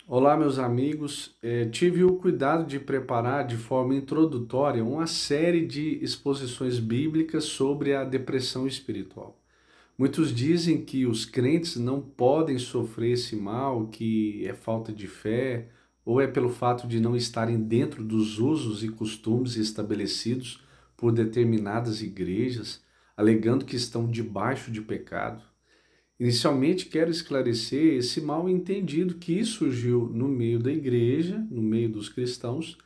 Olá, meus amigos. Tive o cuidado de preparar de forma introdutória uma série de exposições bíblicas sobre a depressão espiritual. Muitos dizem que os crentes não podem sofrer esse mal, que é falta de fé, ou é pelo fato de não estarem dentro dos usos e costumes estabelecidos por determinadas igrejas, alegando que estão debaixo de pecado. Inicialmente, quero esclarecer esse mal entendido que surgiu no meio da igreja, no meio dos cristãos,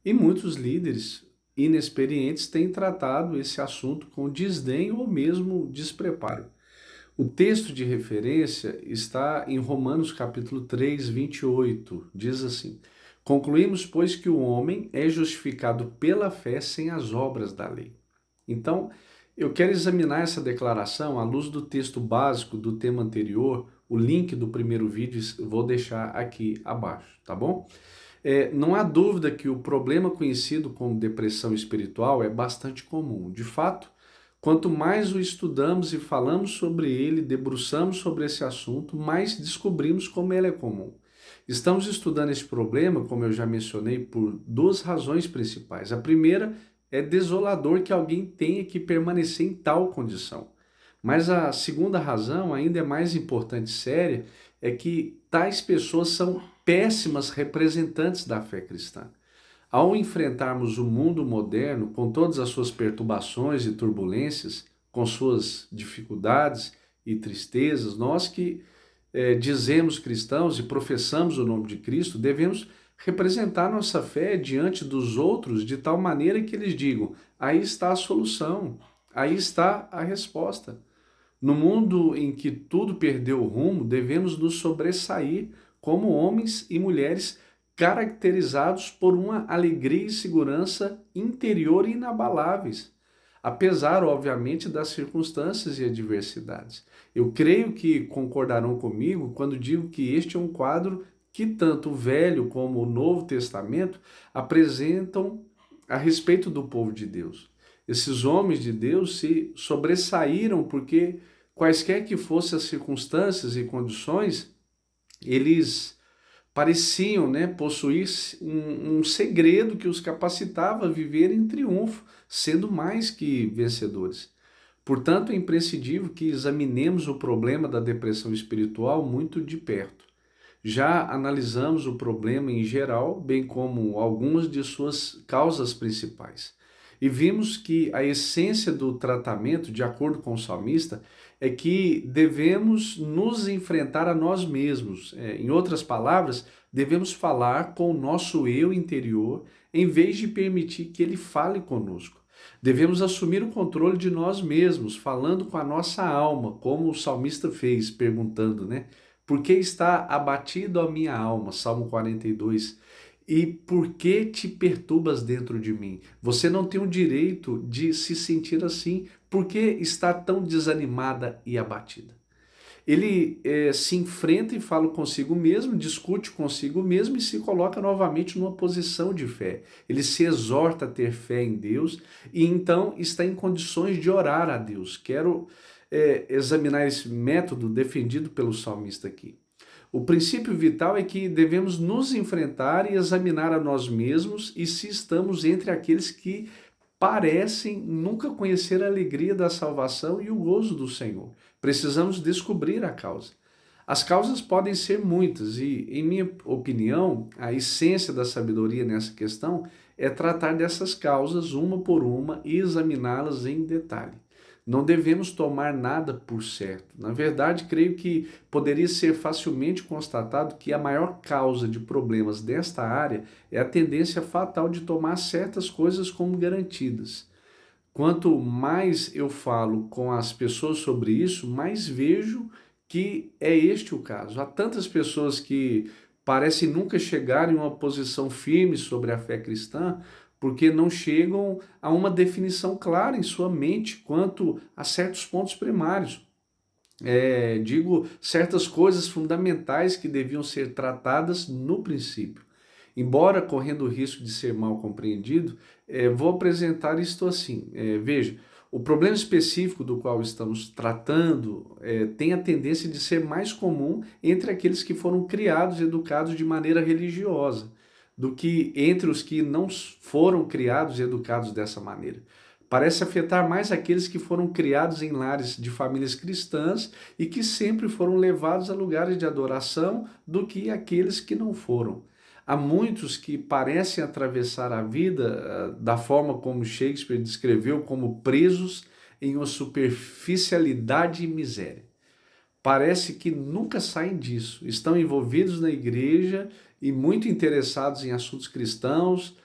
e muitos líderes inexperientes têm tratado esse assunto com desdém ou mesmo despreparo. O texto de referência está em Romanos capítulo 3, 28. Diz assim: Concluímos, pois, que o homem é justificado pela fé sem as obras da lei. Então, eu quero examinar essa declaração à luz do texto básico do tema anterior. O link do primeiro vídeo vou deixar aqui abaixo, tá bom? Não há dúvida que o problema conhecido como depressão espiritual é bastante comum. De fato, quanto mais o estudamos e falamos sobre ele, debruçamos sobre esse assunto, mais descobrimos como ele é comum. Estamos estudando esse problema, como eu já mencionei, por duas razões principais. A primeira é desolador que alguém tenha que permanecer em tal condição. Mas a segunda razão, ainda é mais importante e séria, é que tais pessoas são péssimas representantes da fé cristã. Ao enfrentarmos o mundo moderno, com todas as suas perturbações e turbulências, com suas dificuldades e tristezas, nós que dizemos cristãos e professamos o nome de Cristo, devemos representar nossa fé diante dos outros de tal maneira que eles digam: aí está a solução, aí está a resposta. No mundo em que tudo perdeu o rumo, devemos nos sobressair como homens e mulheres caracterizados por uma alegria e segurança interior inabaláveis, apesar, obviamente, das circunstâncias e adversidades. Eu creio que concordarão comigo quando digo que este é um quadro que tanto o Velho como o Novo Testamento apresentam a respeito do povo de Deus. Esses homens de Deus se sobressaíram porque, quaisquer que fossem as circunstâncias e condições, eles pareciam, né, possuir um segredo que os capacitava a viver em triunfo, sendo mais que vencedores. Portanto, é imprescindível que examinemos o problema da depressão espiritual muito de perto. Já analisamos o problema em geral, bem como algumas de suas causas principais. E vimos que a essência do tratamento, de acordo com o salmista, é que devemos nos enfrentar a nós mesmos. Em outras palavras, devemos falar com o nosso eu interior, em vez de permitir que ele fale conosco. Devemos assumir o controle de nós mesmos, falando com a nossa alma, como o salmista fez, perguntando, né? Por que está abatido a minha alma? Salmo 42. E por que te perturbas dentro de mim? Você não tem o direito de se sentir assim. Por que está tão desanimada e abatida? Ele se enfrenta e fala consigo mesmo, discute consigo mesmo e se coloca novamente numa posição de fé. Ele se exorta a ter fé em Deus e então está em condições de orar a Deus. Quero examinar esse método defendido pelo salmista aqui. O princípio vital é que devemos nos enfrentar e examinar a nós mesmos e se estamos entre aqueles que parecem nunca conhecer a alegria da salvação e o gozo do Senhor. Precisamos descobrir a causa. As causas podem ser muitas e, em minha opinião, a essência da sabedoria nessa questão é tratar dessas causas uma por uma e examiná-las em detalhe. Não devemos tomar nada por certo. Na verdade, creio que poderia ser facilmente constatado que a maior causa de problemas desta área é a tendência fatal de tomar certas coisas como garantidas. Quanto mais eu falo com as pessoas sobre isso, mais vejo que é este o caso. Há tantas pessoas que parecem nunca chegar em uma posição firme sobre a fé cristã, porque não chegam a uma definição clara em sua mente quanto a certos pontos primários. Digo, certas coisas fundamentais que deviam ser tratadas no princípio. Embora correndo o risco de ser mal compreendido, vou apresentar isto assim. Veja, O problema específico do qual estamos tratando tem a tendência de ser mais comum entre aqueles que foram criados e educados de maneira religiosa, do que entre os que não foram criados e educados dessa maneira. Parece afetar mais aqueles que foram criados em lares de famílias cristãs e que sempre foram levados a lugares de adoração do que aqueles que não foram. Há muitos que parecem atravessar a vida da forma como Shakespeare descreveu, como presos em uma superficialidade e miséria. Parece que nunca saem disso. Estão envolvidos na igreja e muito interessados em assuntos cristãos.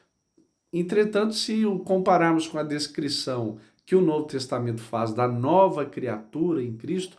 Entretanto, se o compararmos com a descrição que o Novo Testamento faz da nova criatura em Cristo,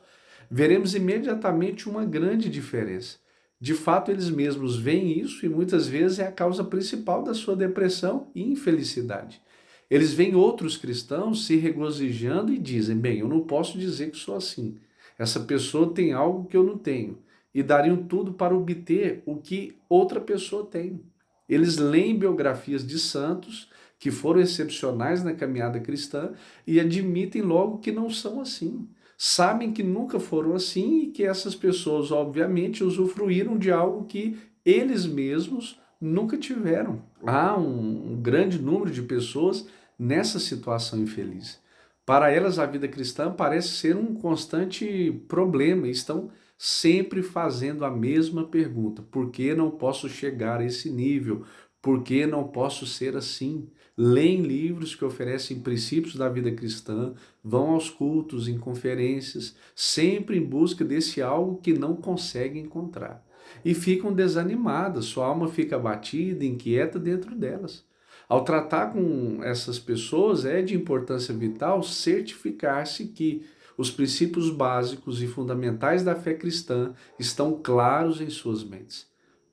veremos imediatamente uma grande diferença. De fato, eles mesmos veem isso e muitas vezes é a causa principal da sua depressão e infelicidade. Eles veem outros cristãos se regozijando e dizem: bem, eu não posso dizer que sou assim. Essa pessoa tem algo que eu não tenho. E dariam tudo para obter o que outra pessoa tem. Eles leem biografias de santos que foram excepcionais na caminhada cristã e admitem logo que não são assim. Sabem que nunca foram assim e que essas pessoas, obviamente, usufruíram de algo que eles mesmos nunca tiveram. Há um grande número de pessoas nessa situação infeliz. Para elas, a vida cristã parece ser um constante problema. Estão sempre fazendo a mesma pergunta: por que não posso chegar a esse nível? Por que não posso ser assim? Leem livros que oferecem princípios da vida cristã, vão aos cultos, em conferências, sempre em busca desse algo que não conseguem encontrar. E ficam desanimadas, sua alma fica abatida, inquieta dentro delas. Ao tratar com essas pessoas, é de importância vital certificar-se que os princípios básicos e fundamentais da fé cristã estão claros em suas mentes.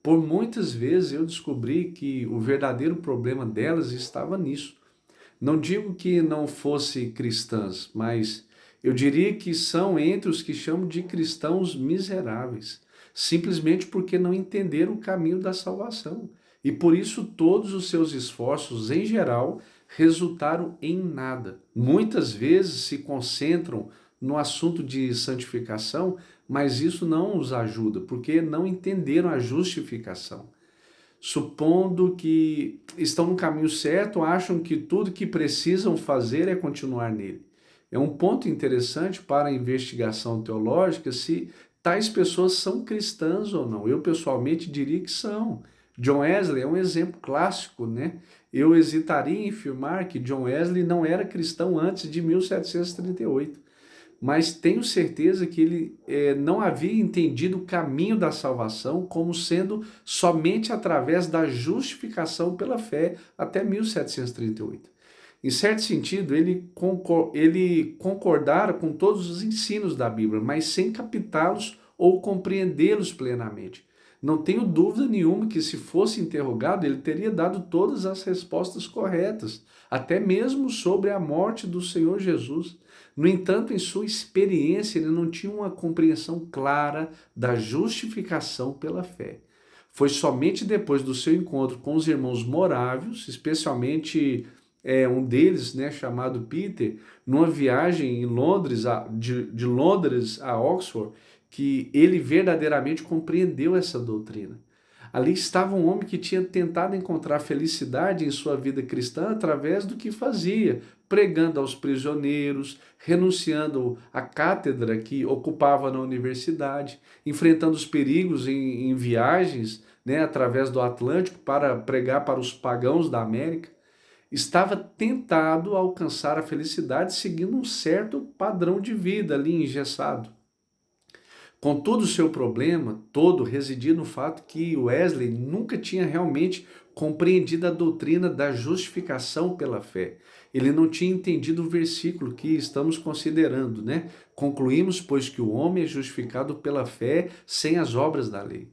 Por muitas vezes eu descobri que o verdadeiro problema delas estava nisso. Não digo que não fossem cristãs, mas eu diria que são entre os que chamam de cristãos miseráveis, simplesmente porque não entenderam o caminho da salvação. E por isso todos os seus esforços, em geral, resultaram em nada. Muitas vezes se concentram no assunto de santificação, mas isso não os ajuda, porque não entenderam a justificação. Supondo que estão no caminho certo, acham que tudo que precisam fazer é continuar nele. É um ponto interessante para a investigação teológica se tais pessoas são cristãs ou não. Eu pessoalmente diria que são. John Wesley é um exemplo clássico, né? Eu hesitaria em afirmar que John Wesley não era cristão antes de 1738, mas tenho certeza que ele não havia entendido o caminho da salvação como sendo somente através da justificação pela fé até 1738. Em certo sentido, ele concordara com todos os ensinos da Bíblia, mas sem captá-los ou compreendê-los plenamente. Não tenho dúvida nenhuma que, se fosse interrogado, ele teria dado todas as respostas corretas, até mesmo sobre a morte do Senhor Jesus. No entanto, em sua experiência, ele não tinha uma compreensão clara da justificação pela fé. Foi somente depois do seu encontro com os irmãos morávios, especialmente um deles, né, chamado Peter, numa viagem em Londres, de Londres a Oxford, que ele verdadeiramente compreendeu essa doutrina. Ali estava um homem que tinha tentado encontrar felicidade em sua vida cristã através do que fazia, pregando aos prisioneiros, renunciando à cátedra que ocupava na universidade, enfrentando os perigos em viagens, né, através do Atlântico para pregar para os pagãos da América. Estava tentado a alcançar a felicidade seguindo um certo padrão de vida ali engessado. Contudo, o seu problema todo residia no fato que Wesley nunca tinha realmente compreendido a doutrina da justificação pela fé. Ele não tinha entendido o versículo que estamos considerando, né? Concluímos, pois, que o homem é justificado pela fé sem as obras da lei.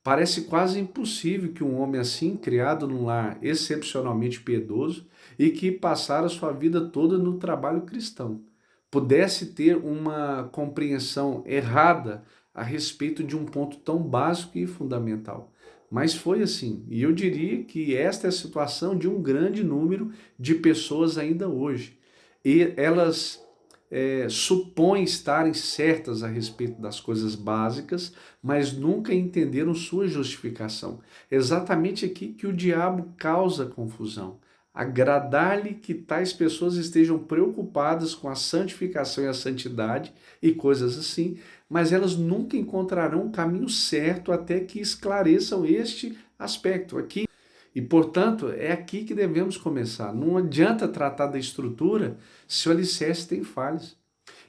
Parece quase impossível que um homem assim, criado num lar excepcionalmente piedoso e que passara sua vida toda no trabalho cristão, pudesse ter uma compreensão errada a respeito de um ponto tão básico e fundamental. Mas foi assim, e eu diria que esta é a situação de um grande número de pessoas ainda hoje. e elas supõem estarem certas a respeito das coisas básicas, mas nunca entenderam sua justificação. É exatamente aqui que o diabo causa confusão. Agradar-lhe que tais pessoas estejam preocupadas com a santificação e a santidade e coisas assim, mas elas nunca encontrarão o caminho certo até que esclareçam este aspecto aqui. E, portanto, é aqui que devemos começar. Não adianta tratar da estrutura se o alicerce tem falhas.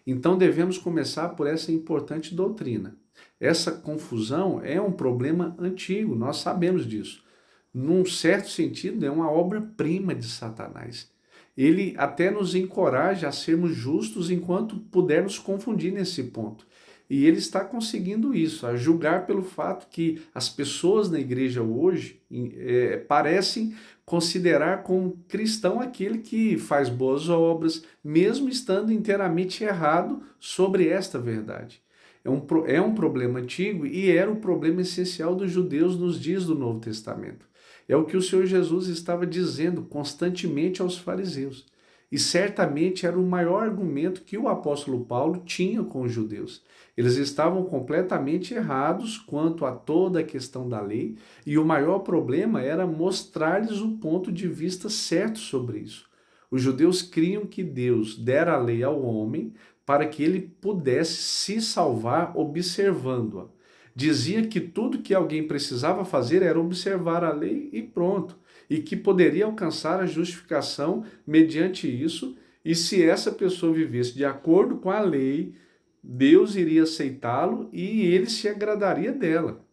Então, devemos começar por essa importante doutrina. Essa confusão é um problema antigo, nós sabemos disso. Num certo sentido, é uma obra-prima de Satanás. Ele até nos encoraja a sermos justos enquanto puder nos confundir nesse ponto. E ele está conseguindo isso, a julgar pelo fato que as pessoas na igreja hoje parecem considerar como cristão aquele que faz boas obras, mesmo estando inteiramente errado sobre esta verdade. É um problema antigo e era o problema essencial dos judeus nos dias do Novo Testamento. É o que o Senhor Jesus estava dizendo constantemente aos fariseus. E certamente era o maior argumento que o apóstolo Paulo tinha com os judeus. Eles estavam completamente errados quanto a toda a questão da lei, e o maior problema era mostrar-lhes o ponto de vista certo sobre isso. Os judeus criam que Deus dera a lei ao homem para que ele pudesse se salvar observando-a. Dizia que tudo que alguém precisava fazer era observar a lei e pronto, e que poderia alcançar a justificação mediante isso, e se essa pessoa vivesse de acordo com a lei, Deus iria aceitá-lo e ele se agradaria dela.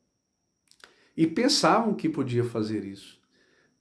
E pensavam que podia fazer isso,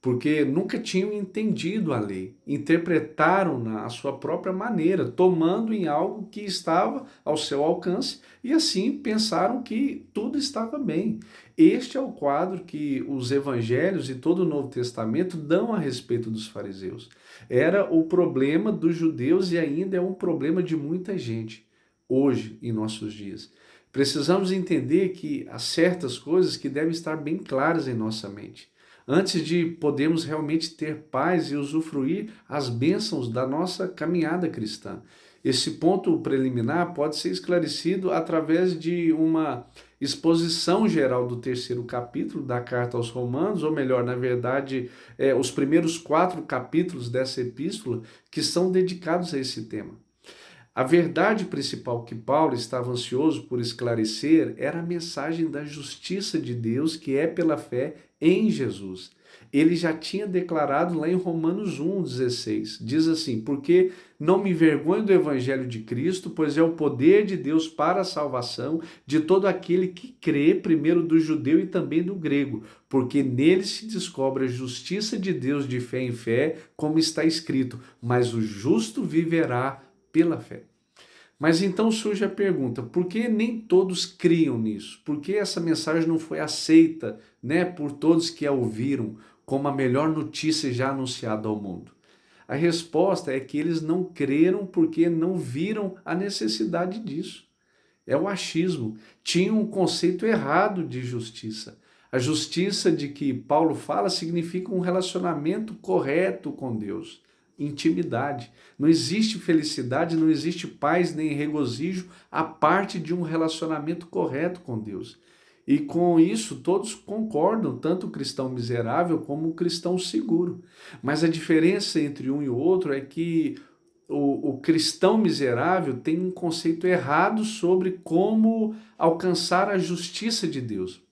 porque nunca tinham entendido a lei, interpretaram-na à sua própria maneira, tomando em algo que estava ao seu alcance e assim pensaram que tudo estava bem. Este é o quadro que os evangelhos e todo o Novo Testamento dão a respeito dos fariseus. Era o problema dos judeus e ainda é um problema de muita gente hoje em nossos dias. Precisamos entender que há certas coisas que devem estar bem claras em nossa mente antes de podermos realmente ter paz e usufruir as bênçãos da nossa caminhada cristã. Esse ponto preliminar pode ser esclarecido através de uma exposição geral do terceiro capítulo da carta aos Romanos, ou melhor, na verdade, os primeiros 4 capítulos dessa epístola que são dedicados a esse tema. A verdade principal que Paulo estava ansioso por esclarecer era a mensagem da justiça de Deus que é pela fé em Jesus. Ele já tinha declarado lá em Romanos 1,16. Diz assim: porque não me envergonho do evangelho de Cristo, pois é o poder de Deus para a salvação de todo aquele que crê, primeiro do judeu e também do grego, porque nele se descobre a justiça de Deus de fé em fé, como está escrito, mas o justo viverá pela fé. Mas então surge a pergunta, por que nem todos criam nisso? Por que essa mensagem não foi aceita, por todos que a ouviram como a melhor notícia já anunciada ao mundo? A resposta é que eles não creram porque não viram a necessidade disso. É o achismo. Tinham um conceito errado de justiça. A justiça de que Paulo fala significa um relacionamento correto com Deus. Intimidade. Não existe felicidade, não existe paz nem regozijo a parte de um relacionamento correto com Deus. E com isso todos concordam, tanto o cristão miserável como o cristão seguro. Mas a diferença entre um e o outro é que o cristão miserável tem um conceito errado sobre como alcançar a justiça de Deus.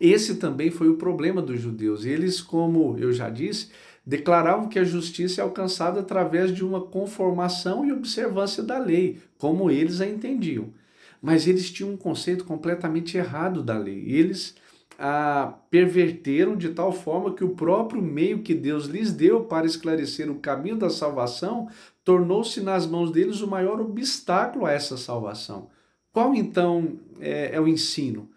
Esse também foi o problema dos judeus. Eles, como eu já disse, declaravam que a justiça é alcançada através de uma conformação e observância da lei, como eles a entendiam. Mas eles tinham um conceito completamente errado da lei. Eles a perverteram de tal forma que o próprio meio que Deus lhes deu para esclarecer o caminho da salvação tornou-se nas mãos deles o maior obstáculo a essa salvação. Qual então é o ensino?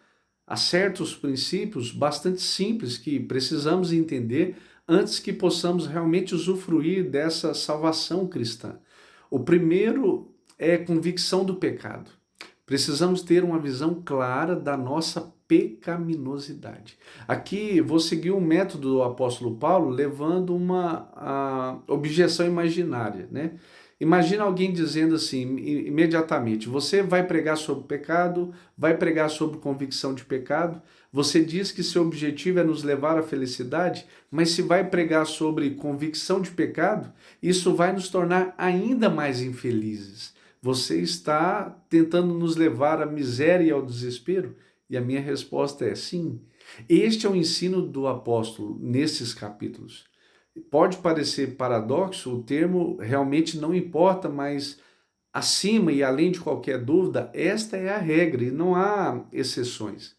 Há certos princípios bastante simples que precisamos entender antes que possamos realmente usufruir dessa salvação cristã. O primeiro é convicção do pecado. Precisamos ter uma visão clara da nossa pecaminosidade. Aqui vou seguir o método do apóstolo Paulo levando uma objeção imaginária, Imagina alguém dizendo assim, imediatamente: você vai pregar sobre pecado, vai pregar sobre convicção de pecado, você diz que seu objetivo é nos levar à felicidade, mas se vai pregar sobre convicção de pecado, isso vai nos tornar ainda mais infelizes. Você está tentando nos levar à miséria e ao desespero? E a minha resposta é sim. Este é o ensino do apóstolo nesses capítulos. Pode parecer paradoxo, o termo realmente não importa, mas acima e além de qualquer dúvida, esta é a regra e não há exceções.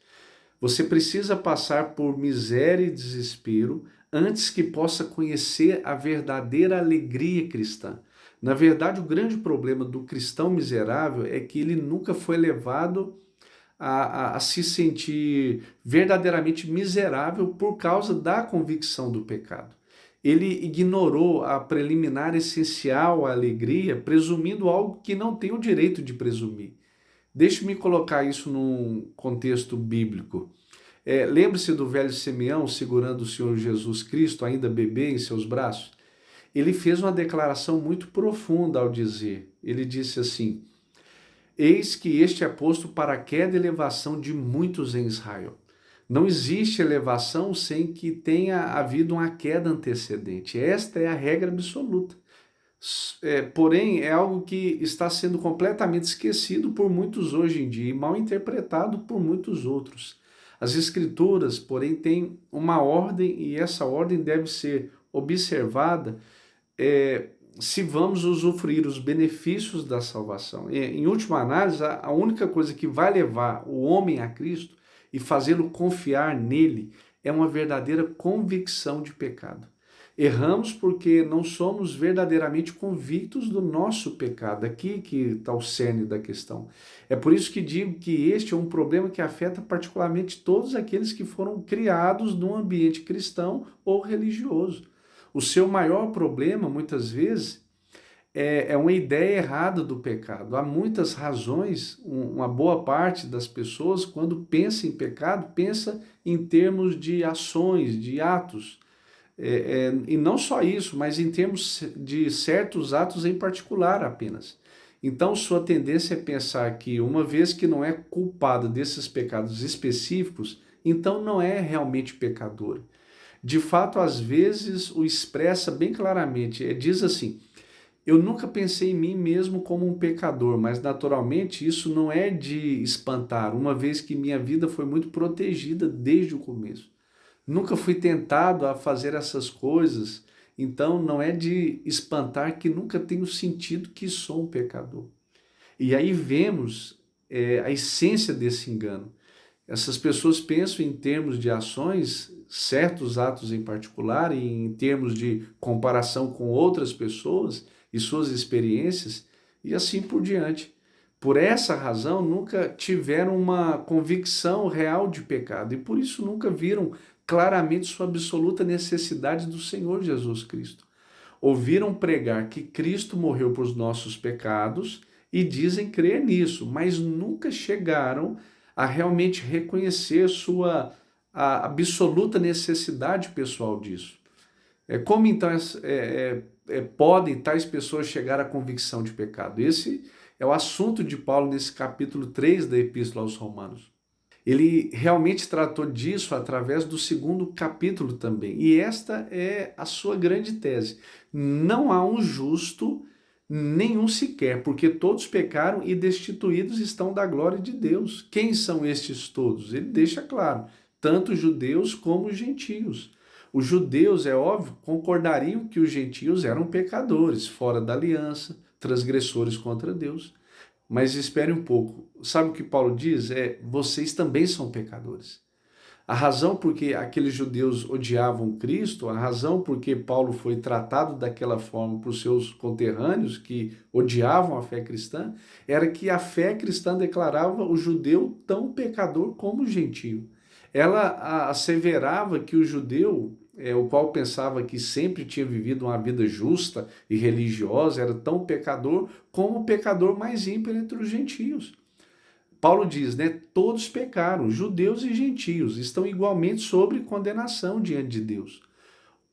Você precisa passar por miséria e desespero antes que possa conhecer a verdadeira alegria cristã. Na verdade, o grande problema do cristão miserável é que ele nunca foi levado a se sentir verdadeiramente miserável por causa da convicção do pecado. Ele ignorou a preliminar essencial à alegria, presumindo algo que não tem o direito de presumir. Deixe-me colocar isso num contexto bíblico. Lembre-se do velho Simeão segurando o Senhor Jesus Cristo, ainda bebê, em seus braços. Ele fez uma declaração muito profunda ao dizer, ele disse assim: eis que este é posto para a queda e elevação de muitos em Israel. Não existe elevação sem que tenha havido uma queda antecedente. Esta é a regra absoluta. Porém, é algo que está sendo completamente esquecido por muitos hoje em dia e mal interpretado por muitos outros. As Escrituras, porém, têm uma ordem e essa ordem deve ser observada se vamos usufruir os benefícios da salvação. Em última análise, a única coisa que vai levar o homem a Cristo e fazê-lo confiar nele é uma verdadeira convicção de pecado. Erramos porque não somos verdadeiramente convictos do nosso pecado. Aqui que está o cerne da questão. É por isso que digo que este é um problema que afeta particularmente todos aqueles que foram criados num ambiente cristão ou religioso. O seu maior problema, muitas vezes, é uma ideia errada do pecado. Há muitas razões, uma boa parte das pessoas, quando pensa em pecado, pensa em termos de ações, de atos. E não só isso, mas em termos de certos atos em particular apenas. Então, sua tendência é pensar que, uma vez que não é culpada desses pecados específicos, então não é realmente pecador. De fato, às vezes o expressa bem claramente, diz assim: eu nunca pensei em mim mesmo como um pecador, mas naturalmente isso não é de espantar, uma vez que minha vida foi muito protegida desde o começo. Nunca fui tentado a fazer essas coisas, então não é de espantar que nunca tenho sentido que sou um pecador. E aí vemos a essência desse engano. Essas pessoas pensam em termos de ações, certos atos em particular, e em termos de comparação com outras pessoas e suas experiências, e assim por diante. Por essa razão, nunca tiveram uma convicção real de pecado e por isso nunca viram claramente sua absoluta necessidade do Senhor Jesus Cristo. Ouviram pregar que Cristo morreu por nossos pecados e dizem crer nisso, mas nunca chegaram a realmente reconhecer a absoluta necessidade pessoal disso. Como então podem tais pessoas chegar à convicção de pecado? Esse é o assunto de Paulo nesse capítulo 3 da Epístola aos Romanos. Ele realmente tratou disso através do segundo capítulo também. E esta é a sua grande tese. Não há um justo, nenhum sequer, porque todos pecaram e destituídos estão da glória de Deus. Quem são estes todos? Ele deixa claro, tanto judeus como gentios. Os judeus, é óbvio, concordariam que os gentios eram pecadores, fora da aliança, transgressores contra Deus. Mas espere um pouco. Sabe o que Paulo diz? Vocês também são pecadores. A razão por que aqueles judeus odiavam Cristo, a razão por que Paulo foi tratado daquela forma por seus conterrâneos que odiavam a fé cristã, era que a fé cristã declarava o judeu tão pecador como o gentio. Ela asseverava que o judeu, o qual pensava que sempre tinha vivido uma vida justa e religiosa, era tão pecador como o pecador mais ímpio entre os gentios. Paulo diz, né? Todos pecaram, judeus e gentios, estão igualmente sob condenação diante de Deus.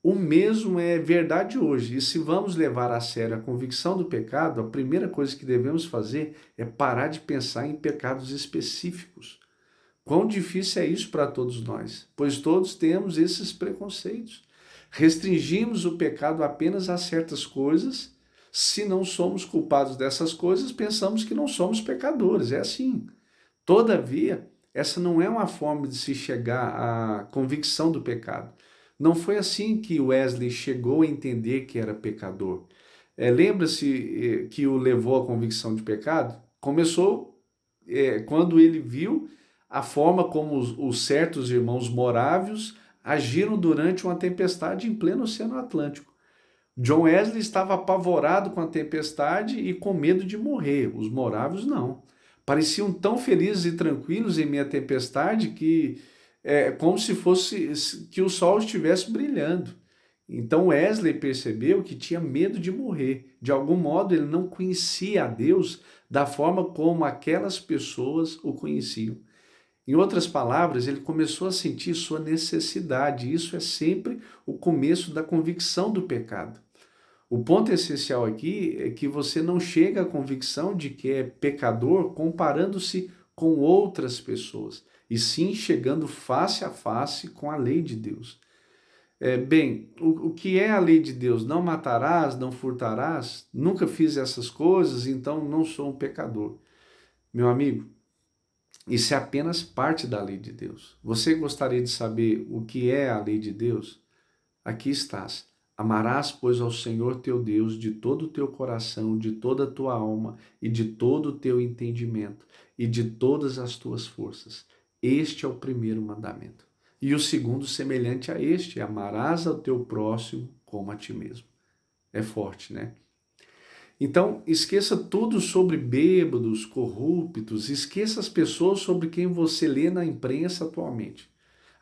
O mesmo é verdade hoje. E se vamos levar a sério a convicção do pecado, a primeira coisa que devemos fazer é parar de pensar em pecados específicos. Quão difícil é isso para todos nós, pois todos temos esses preconceitos. Restringimos o pecado apenas a certas coisas. Se não somos culpados dessas coisas, pensamos que não somos pecadores. É assim. Todavia, essa não é uma forma de se chegar à convicção do pecado. Não foi assim que Wesley chegou a entender que era pecador. Lembra-se que o levou à convicção de pecado? Começou quando ele viu a forma como os certos irmãos morávios agiram durante uma tempestade em pleno Oceano Atlântico. John Wesley estava apavorado com a tempestade e com medo de morrer. Os morávios não. Pareciam tão felizes e tranquilos em meio à tempestade que como se fosse que o sol estivesse brilhando. Então Wesley percebeu que tinha medo de morrer. De algum modo ele não conhecia a Deus da forma como aquelas pessoas o conheciam. Em outras palavras, ele começou a sentir sua necessidade. Isso é sempre o começo da convicção do pecado. O ponto essencial aqui é que você não chega à convicção de que é pecador comparando-se com outras pessoas, e sim chegando face a face com a lei de Deus. O que é a lei de Deus? Não matarás, não furtarás, nunca fiz essas coisas, então não sou um pecador. Meu amigo, isso é apenas parte da lei de Deus. Você gostaria de saber o que é a lei de Deus? Aqui estás. Amarás, pois, ao Senhor teu Deus de todo o teu coração, de toda a tua alma e de todo o teu entendimento e de todas as tuas forças. Este é o primeiro mandamento. E o segundo, semelhante a este, amarás ao teu próximo como a ti mesmo. É forte, né? Então, esqueça tudo sobre bêbados, corruptos, esqueça as pessoas sobre quem você lê na imprensa atualmente.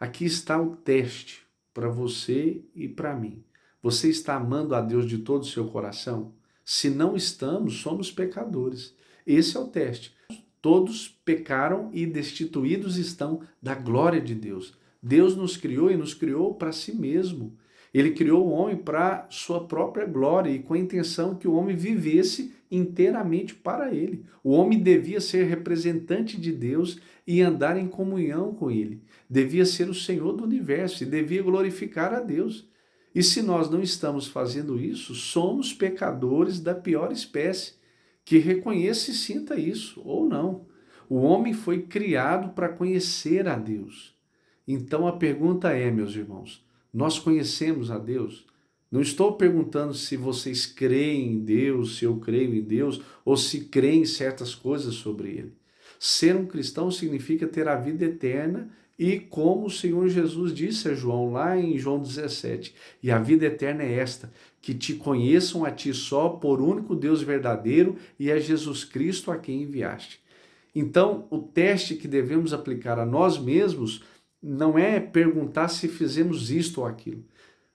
Aqui está o teste para você e para mim. Você está amando a Deus de todo o seu coração? Se não estamos, somos pecadores. Esse é o teste. Todos pecaram e destituídos estão da glória de Deus. Deus nos criou e nos criou para si mesmo. Ele criou o homem para sua própria glória e com a intenção que o homem vivesse inteiramente para ele. O homem devia ser representante de Deus e andar em comunhão com ele. Devia ser o Senhor do universo e devia glorificar a Deus. E se nós não estamos fazendo isso, somos pecadores da pior espécie. Que reconheça e sinta isso, ou não. O homem foi criado para conhecer a Deus. Então a pergunta é, meus irmãos, nós conhecemos a Deus? Não estou perguntando se vocês creem em Deus, se eu creio em Deus, ou se creem em certas coisas sobre Ele. Ser um cristão significa ter a vida eterna e como o Senhor Jesus disse a João, lá em João 17, e a vida eterna é esta, que te conheçam a ti só, por único Deus verdadeiro, e a Jesus Cristo a quem enviaste. Então, o teste que devemos aplicar a nós mesmos não é perguntar se fizemos isto ou aquilo.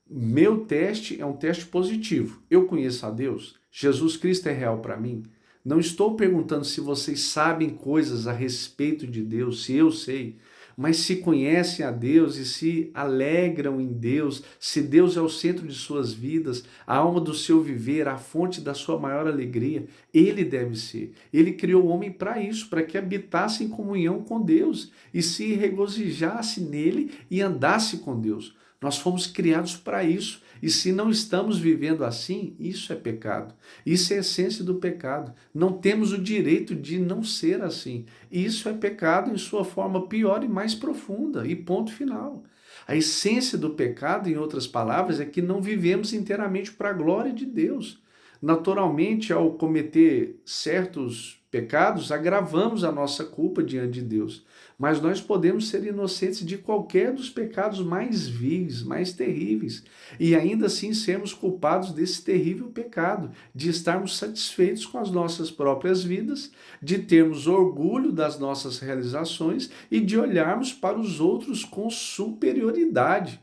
Meu teste é um teste positivo. Eu conheço a Deus? Jesus Cristo é real para mim? Não estou perguntando se vocês sabem coisas a respeito de Deus, se eu sei, mas se conhecem a Deus e se alegram em Deus, se Deus é o centro de suas vidas, a alma do seu viver, a fonte da sua maior alegria, Ele deve ser. Ele criou o homem para isso, para que habitasse em comunhão com Deus e se regozijasse nele e andasse com Deus. Nós fomos criados para isso. E se não estamos vivendo assim, isso é pecado. Isso é a essência do pecado. Não temos o direito de não ser assim. Isso é pecado em sua forma pior e mais profunda. E ponto final. A essência do pecado, em outras palavras, é que não vivemos inteiramente para a glória de Deus. Naturalmente, ao cometer certos pecados, agravamos a nossa culpa diante de Deus. Mas nós podemos ser inocentes de qualquer dos pecados maisvis, mais terríveis, e ainda assim sermos culpados desse terrível pecado, de estarmos satisfeitos com as nossas próprias vidas, de termos orgulho das nossas realizações e de olharmos para os outros com superioridade,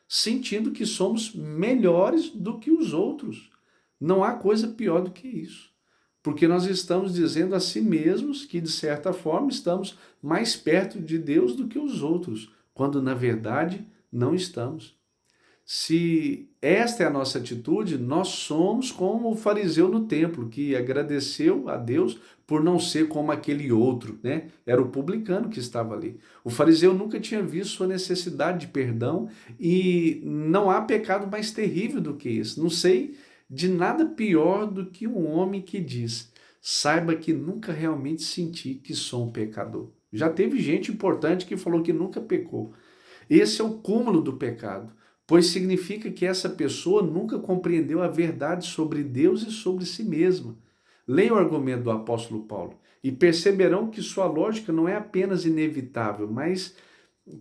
sentindo que somos melhores do que os outros. Não há coisa pior do que isso. Porque nós estamos dizendo a si mesmos que, de certa forma, estamos mais perto de Deus do que os outros, quando, na verdade, não estamos. Se esta é a nossa atitude, nós somos como o fariseu no templo, que agradeceu a Deus por não ser como aquele outro, né? Era o publicano que estava ali. O fariseu nunca tinha visto sua necessidade de perdão e não há pecado mais terrível do que esse. Não sei de nada pior do que um homem que diz: saiba que nunca realmente senti que sou um pecador. Já teve gente importante que falou que nunca pecou. Esse é o cúmulo do pecado, pois significa que essa pessoa nunca compreendeu a verdade sobre Deus e sobre si mesma. Leia o argumento do apóstolo Paulo e perceberão que sua lógica não é apenas inevitável, mas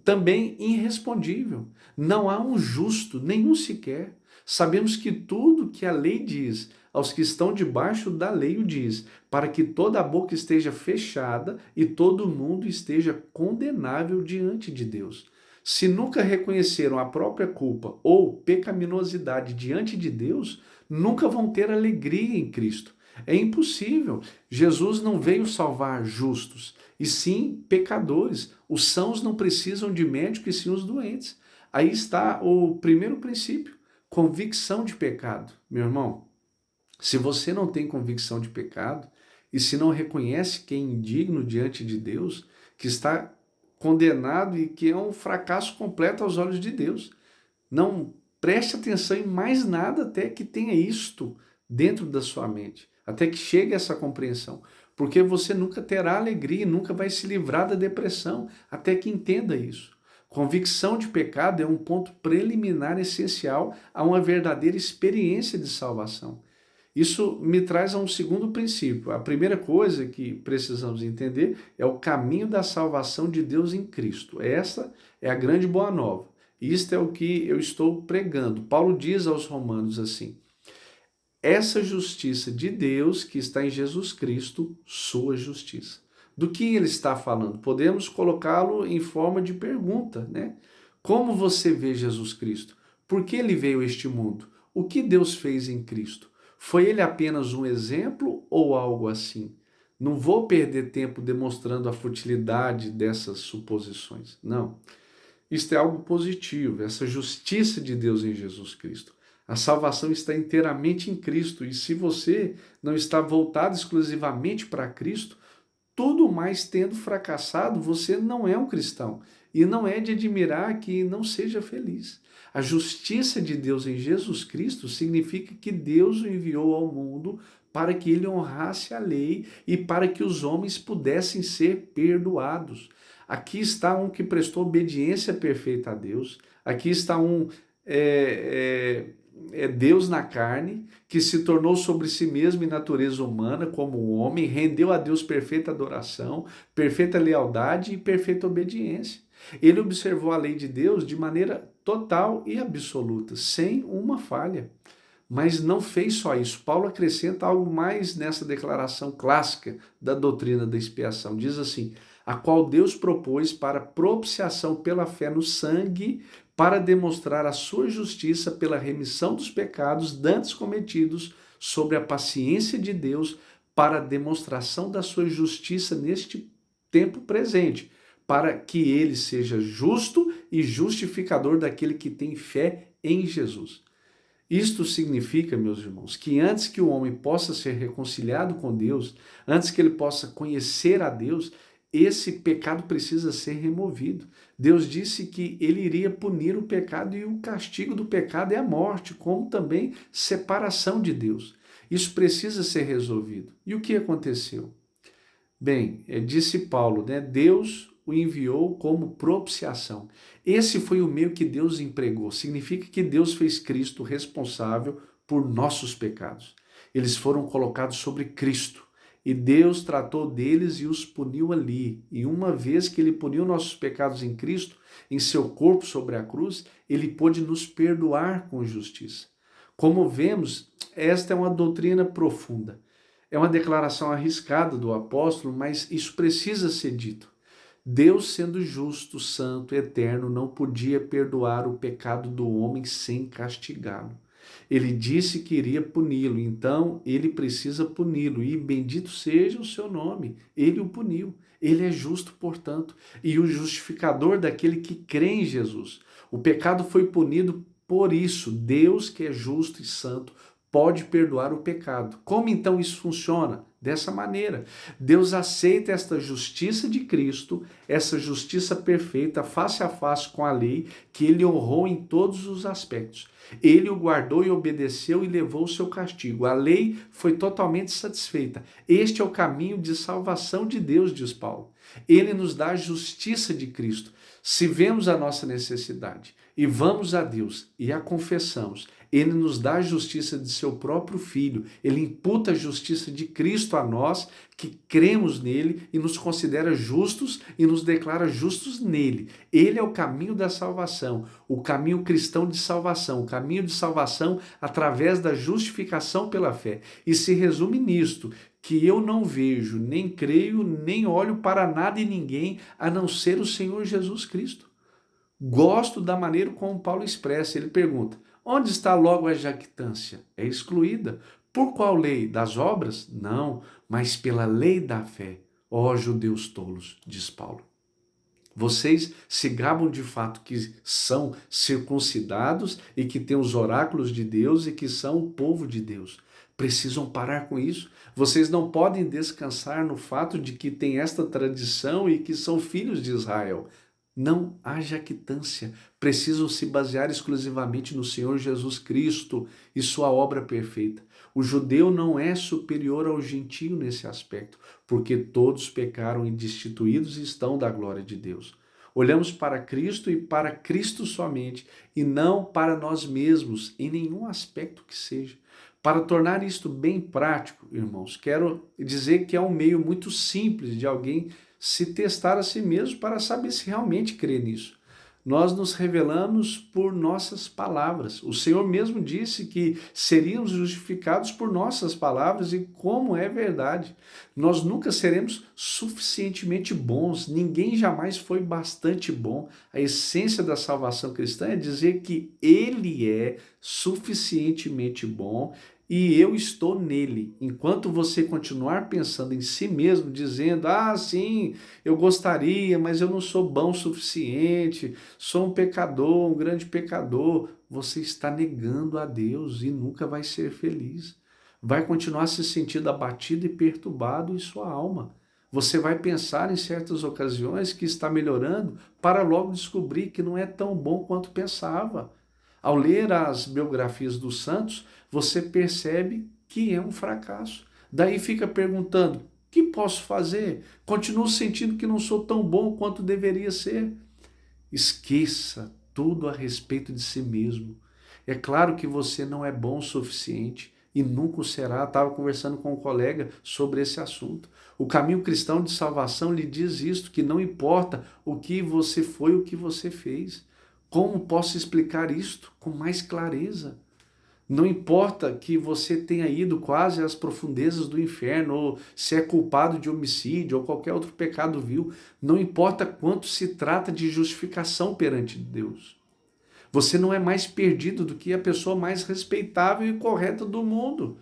também irrespondível. Não há um justo, nenhum sequer. Sabemos que tudo que a lei diz, aos que estão debaixo da lei o diz, para que toda a boca esteja fechada e todo mundo esteja condenável diante de Deus. Se nunca reconheceram a própria culpa ou pecaminosidade diante de Deus, nunca vão ter alegria em Cristo. É impossível. Jesus não veio salvar justos, e sim pecadores. Os sãos não precisam de médico, e sim os doentes. Aí está o primeiro princípio: convicção de pecado. Meu irmão, se você não tem convicção de pecado e se não reconhece que é indigno diante de Deus, que está condenado e que é um fracasso completo aos olhos de Deus, não preste atenção em mais nada até que tenha isto dentro da sua mente, até que chegue essa compreensão, porque você nunca terá alegria, nunca vai se livrar da depressão, até que entenda isso. Convicção de pecado é um ponto preliminar essencial a uma verdadeira experiência de salvação. Isso me traz a um segundo princípio. A primeira coisa que precisamos entender é o caminho da salvação de Deus em Cristo. Essa é a grande boa nova. Isto é o que eu estou pregando. Paulo diz aos Romanos assim: essa justiça de Deus que está em Jesus Cristo, sua justiça. Do que ele está falando? Podemos colocá-lo em forma de pergunta, né? Como você vê Jesus Cristo? Por que ele veio a este mundo? O que Deus fez em Cristo? Foi ele apenas um exemplo ou algo assim? Não vou perder tempo demonstrando a futilidade dessas suposições. Não. Isto é algo positivo, essa justiça de Deus em Jesus Cristo. A salvação está inteiramente em Cristo, e se você não está voltado exclusivamente para Cristo, tudo mais tendo fracassado, você não é um cristão. E não é de admirar que não seja feliz. A justiça de Deus em Jesus Cristo significa que Deus o enviou ao mundo para que ele honrasse a lei e para que os homens pudessem ser perdoados. Aqui está um que prestou obediência perfeita a Deus. Aqui está um Deus na carne, que se tornou sobre si mesmo em natureza humana, como homem, rendeu a Deus perfeita adoração, perfeita lealdade e perfeita obediência. Ele observou a lei de Deus de maneira total e absoluta, sem uma falha. Mas não fez só isso. Paulo acrescenta algo mais nessa declaração clássica da doutrina da expiação. Diz assim: a qual Deus propôs para propiciação pela fé no sangue, para demonstrar a sua justiça pela remissão dos pecados dantes cometidos, sobre a paciência de Deus, para a demonstração da sua justiça neste tempo presente, para que ele seja justo e justificador daquele que tem fé em Jesus. Isto significa, meus irmãos, que antes que o homem possa ser reconciliado com Deus, antes que ele possa conhecer a Deus, esse pecado precisa ser removido. Deus disse que ele iria punir o pecado e o castigo do pecado é a morte, como também separação de Deus. Isso precisa ser resolvido. E o que aconteceu? Bem, disse Paulo, né? Deus o enviou como propiciação. Esse foi o meio que Deus empregou. Significa que Deus fez Cristo responsável por nossos pecados. Eles foram colocados sobre Cristo. E Deus tratou deles e os puniu ali. E uma vez que ele puniu nossos pecados em Cristo, em seu corpo sobre a cruz, ele pôde nos perdoar com justiça. Como vemos, esta é uma doutrina profunda. É uma declaração arriscada do apóstolo, mas isso precisa ser dito. Deus, sendo justo, santo, eterno, não podia perdoar o pecado do homem sem castigá-lo. Ele disse que iria puni-lo, então ele precisa puni-lo, e bendito seja o seu nome. Ele o puniu. Ele é justo, portanto, e o justificador daquele que crê em Jesus. O pecado foi punido por isso, Deus, que é justo e santo, pode perdoar o pecado. Como então isso funciona? Dessa maneira. Deus aceita esta justiça de Cristo, essa justiça perfeita, face a face com a lei, que ele honrou em todos os aspectos. Ele o guardou e obedeceu e levou o seu castigo. A lei foi totalmente satisfeita. Este é o caminho de salvação de Deus, diz Paulo. Ele nos dá a justiça de Cristo. Se vemos a nossa necessidade e vamos a Deus e a confessamos, ele nos dá a justiça de seu próprio Filho. Ele imputa a justiça de Cristo a nós que cremos nele e nos considera justos e nos declara justos nele. Ele é o caminho da salvação, o caminho cristão de salvação, o caminho de salvação através da justificação pela fé. E se resume nisto, que eu não vejo, nem creio, nem olho para nada e ninguém a não ser o Senhor Jesus Cristo. Gosto da maneira como Paulo expressa. Ele pergunta: onde está logo a jactância? É excluída. Por qual lei? Das obras? Não, mas pela lei da fé. Ó judeus tolos, diz Paulo. Vocês se gabam de fato que são circuncidados e que têm os oráculos de Deus e que são o povo de Deus. Precisam parar com isso. Vocês não podem descansar no fato de que têm esta tradição e que são filhos de Israel. Não há jactância. Precisam se basear exclusivamente no Senhor Jesus Cristo e sua obra perfeita. O judeu não é superior ao gentio nesse aspecto, porque todos pecaram e destituídos estão da glória de Deus. Olhamos para Cristo e para Cristo somente, e não para nós mesmos, em nenhum aspecto que seja. Para tornar isto bem prático, irmãos, quero dizer que é um meio muito simples de alguém se testar a si mesmo para saber se realmente crê nisso. Nós nos revelamos por nossas palavras. O Senhor mesmo disse que seríamos justificados por nossas palavras, e como é verdade. Nós nunca seremos suficientemente bons, ninguém jamais foi bastante bom. A essência da salvação cristã é dizer que Ele é suficientemente bom e eu estou nele. Enquanto você continuar pensando em si mesmo, dizendo: ah, sim, eu gostaria, mas eu não sou bom o suficiente, sou um pecador, um grande pecador, você está negando a Deus e nunca vai ser feliz. Vai continuar se sentindo abatido e perturbado em sua alma. Você vai pensar em certas ocasiões que está melhorando para logo descobrir que não é tão bom quanto pensava. Ao ler as biografias dos santos, você percebe que é um fracasso. Daí fica perguntando: o que posso fazer? Continuo sentindo que não sou tão bom quanto deveria ser. Esqueça tudo a respeito de si mesmo. É claro que você não é bom o suficiente e nunca o será. Estava conversando com um colega sobre esse assunto. O caminho cristão de salvação lhe diz isto, que não importa o que você foi, o que você fez. Como posso explicar isto com mais clareza? Não importa que você tenha ido quase às profundezas do inferno, ou se é culpado de homicídio ou qualquer outro pecado vil. Não importa quanto se trata de justificação perante Deus. Você não é mais perdido do que a pessoa mais respeitável e correta do mundo.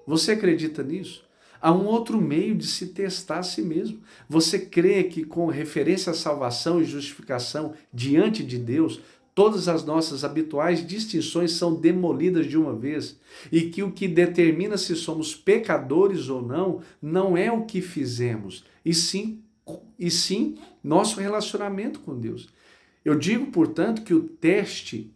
Você acredita nisso? Há um outro meio de se testar a si mesmo. Você crê que, com referência à salvação e justificação diante de Deus, todas as nossas habituais distinções são demolidas de uma vez, e que o que determina se somos pecadores ou não, não é o que fizemos, e sim nosso relacionamento com Deus. Eu digo, portanto, que o teste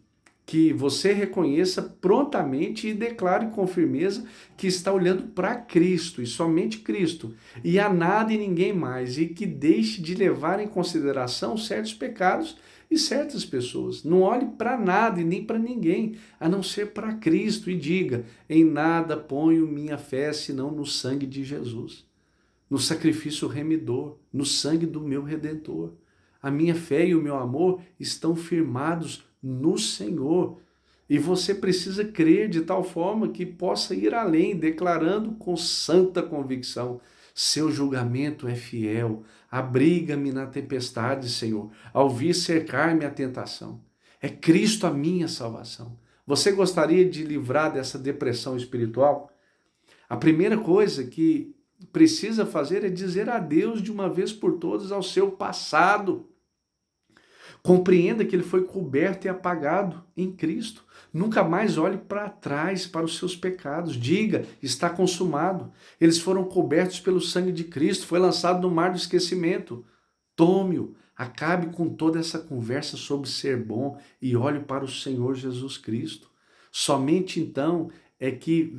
que você reconheça prontamente e declare com firmeza que está olhando para Cristo e somente Cristo, e a nada e ninguém mais, e que deixe de levar em consideração certos pecados e certas pessoas. Não olhe para nada e nem para ninguém, a não ser para Cristo, e diga: em nada ponho minha fé senão no sangue de Jesus, no sacrifício remidor, no sangue do meu Redentor. A minha fé e o meu amor estão firmados no Senhor. E você precisa crer de tal forma que possa ir além, declarando com santa convicção: seu julgamento é fiel, abriga-me na tempestade, Senhor, ao vir cercar-me a tentação. É Cristo a minha salvação. Você gostaria de livrar dessa depressão espiritual? A primeira coisa que precisa fazer é dizer adeus de uma vez por todas ao seu passado. Compreenda que ele foi coberto e apagado em Cristo. Nunca mais olhe para trás para os seus pecados. Diga, está consumado. Eles foram cobertos pelo sangue de Cristo, foi lançado no mar do esquecimento. Tome-o, acabe com toda essa conversa sobre ser bom e olhe para o Senhor Jesus Cristo. Somente então é que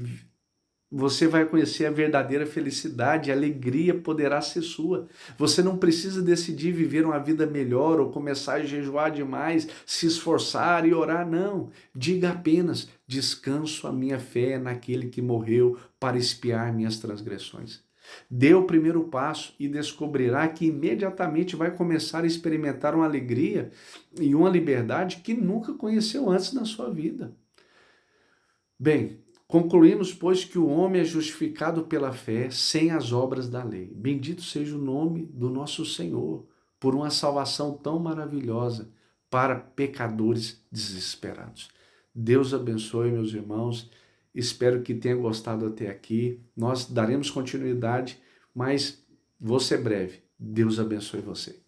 você vai conhecer a verdadeira felicidade, a alegria poderá ser sua. Você não precisa decidir viver uma vida melhor ou começar a jejuar demais, se esforçar e orar, não. Diga apenas: descanso a minha fé naquele que morreu para expiar minhas transgressões. Dê o primeiro passo e descobrirá que imediatamente vai começar a experimentar uma alegria e uma liberdade que nunca conheceu antes na sua vida. Bem, concluímos, pois, que o homem é justificado pela fé sem as obras da lei. Bendito seja o nome do nosso Senhor por uma salvação tão maravilhosa para pecadores desesperados. Deus abençoe, meus irmãos. Espero que tenham gostado até aqui. Nós daremos continuidade, mas vou ser breve. Deus abençoe você.